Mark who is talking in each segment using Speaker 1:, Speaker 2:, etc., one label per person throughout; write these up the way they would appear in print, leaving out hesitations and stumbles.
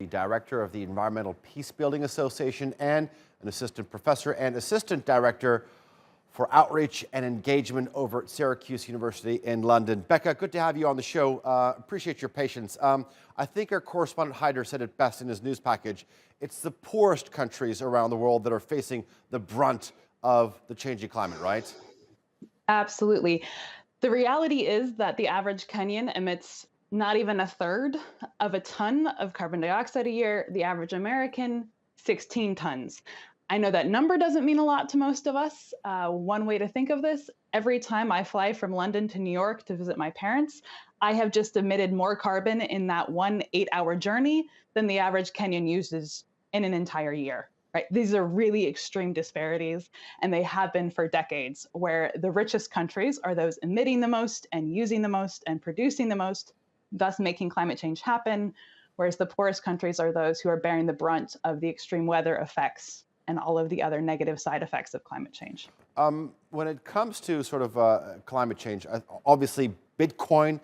Speaker 1: director of the Environmental Peacebuilding Association and an assistant professor and assistant director for outreach and engagement over at Syracuse University in London. Becca, good to have you on the show. Appreciate your patience. I think our correspondent Hyder said it best in his news package. It's the poorest countries around the world that are facing the brunt of the changing climate, right?
Speaker 2: Absolutely. The reality is that the average Kenyan emits not even a third of a ton of carbon dioxide a year. The average American, 16 tons. I know that number doesn't mean a lot to most of us. One way to think of this, every time I fly from London to New York to visit my parents, I have just emitted more carbon in that 1 8-hour journey than the average Kenyan uses in an entire year. Right? These are really extreme disparities, and they have been for decades, where the richest countries are those emitting the most and using the most and producing the most, thus making climate change happen, whereas the poorest countries are those who are bearing the brunt of the extreme weather effects and all of the other negative side effects of climate change.
Speaker 1: When it comes to sort of climate change, obviously Bitcoin,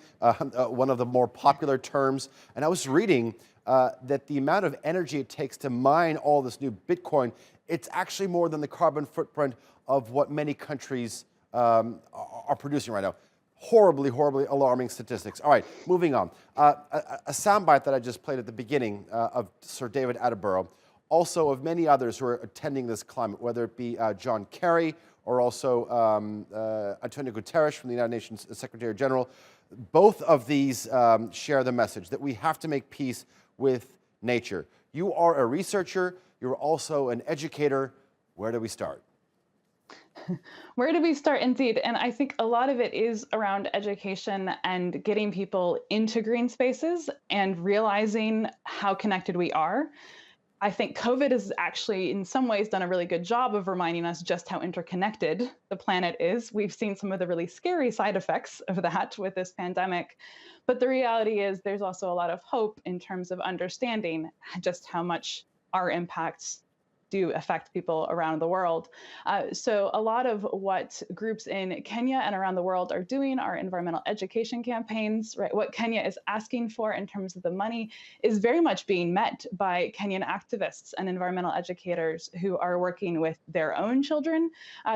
Speaker 1: one of the more popular terms, and I was reading that the amount of energy it takes to mine all this new Bitcoin, it's actually more than the carbon footprint of what many countries are producing right now. Horribly, horribly alarming statistics. All right, moving on. A soundbite that I just played at the beginning of Sir David Attenborough, also of many others who are attending this climate, whether it be John Kerry or also Antonio Guterres from the United Nations Secretary General. Both of these share the message that we have to make peace with nature. You are a researcher, you're also an educator. Where do we start?
Speaker 2: Where do we start, indeed? And I think a lot of it is around education and getting people into green spaces and realizing how connected we are. I think COVID has actually, in some ways, done a really good job of reminding us just how interconnected the planet is. We've seen some of the really scary side effects of that with this pandemic. But the reality is there's also a lot of hope in terms of understanding just how much our impacts do affect people around the world. So a lot of what groups in Kenya and around the world are doing are environmental education campaigns, right? What Kenya is asking for in terms of the money is very much being met by Kenyan activists and environmental educators who are working with their own children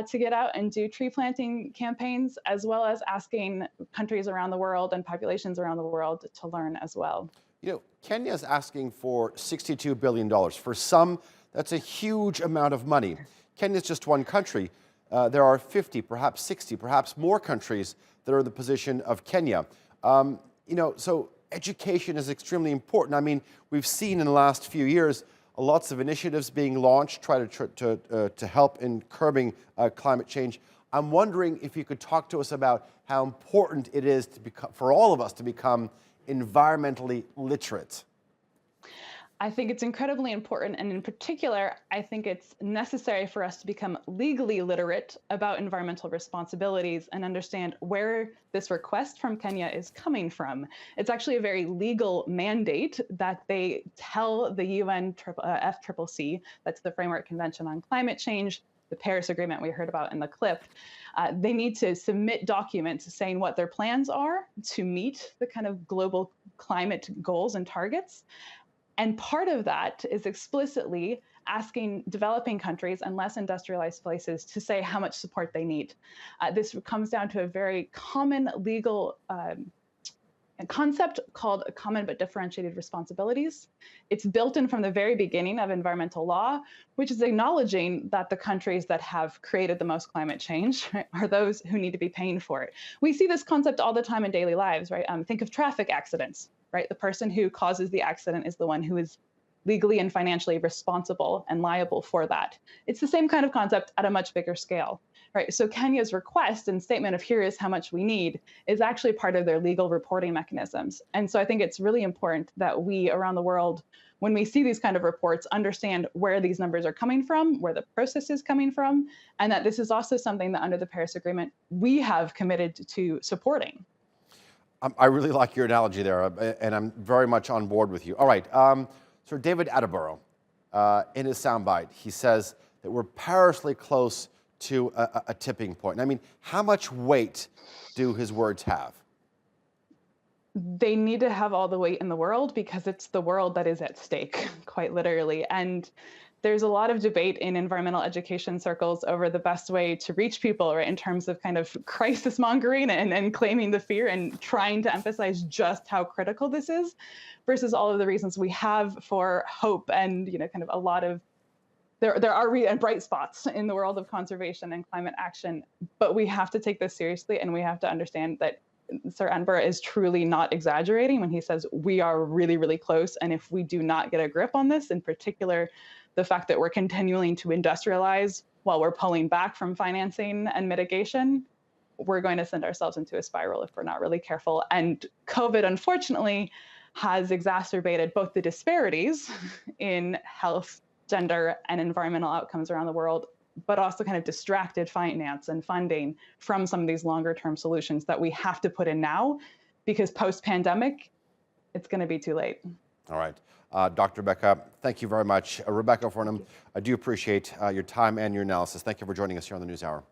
Speaker 2: to get out and do tree planting campaigns, as well as asking countries around the world and populations around the world to learn as well.
Speaker 1: You know, Kenya is asking for $62 billion. For some, that's a huge amount of money. Kenya is just one country. There are 50, perhaps 60, perhaps more countries that are in the position of Kenya. So education is extremely important. I mean, we've seen in the last few years lots of initiatives being launched to help in curbing climate change. I'm wondering if you could talk to us about how important it is for all of us to become environmentally literate.
Speaker 2: I think it's incredibly important, and in particular, I think it's necessary for us to become legally literate about environmental responsibilities and understand where this request from Kenya is coming from. It's actually a very legal mandate that they tell the UN FCCC, that's the Framework Convention on Climate Change, the Paris Agreement we heard about in the clip. They need to submit documents saying what their plans are to meet the kind of global climate goals and targets. And part of that is explicitly asking developing countries and less industrialized places to say how much support they need. This comes down to a very common legal concept called common but differentiated responsibilities. It's built in from the very beginning of environmental law, which is acknowledging that the countries that have created the most climate change, right, are those who need to be paying for it. We see this concept all the time in daily lives, right? Think of traffic accidents. Right? The person who causes the accident is the one who is legally and financially responsible and liable for that. It's the same kind of concept at a much bigger scale, right? So Kenya's request and statement of here is how much we need is actually part of their legal reporting mechanisms. And so I think it's really important that we around the world, when we see these kind of reports, understand where these numbers are coming from, where the process is coming from, and that this is also something that under the Paris Agreement, we have committed to supporting.
Speaker 1: I really like your analogy there, and I'm very much on board with you. All right, Sir David Attenborough, in his soundbite, he says that we're perilously close to a tipping point. I mean, how much weight do his words have?
Speaker 2: they need to have all the weight in the world because it's the world that is at stake, quite literally. And there's a lot of debate in environmental education circles over the best way to reach people, right, in terms of kind of crisis mongering and claiming the fear and trying to emphasize just how critical this is versus all of the reasons we have for hope and, kind of a lot of there are and bright spots in the world of conservation and climate action, but we have to take this seriously and we have to understand that Sir Enver is truly not exaggerating when he says we are really, really close. And if we do not get a grip on this, in particular, the fact that we're continuing to industrialize while we're pulling back from financing and mitigation, we're going to send ourselves into a spiral if we're not really careful. And COVID, unfortunately, has exacerbated both the disparities in health, gender, and environmental outcomes around the world, but also kind of distracted finance and funding from some of these longer term solutions that we have to put in now, because post pandemic, it's going to be too late.
Speaker 1: All right. Dr. Rebecca, thank you very much. Rebecca Farnum, I do appreciate your time and your analysis. Thank you for joining us here on the NewsHour.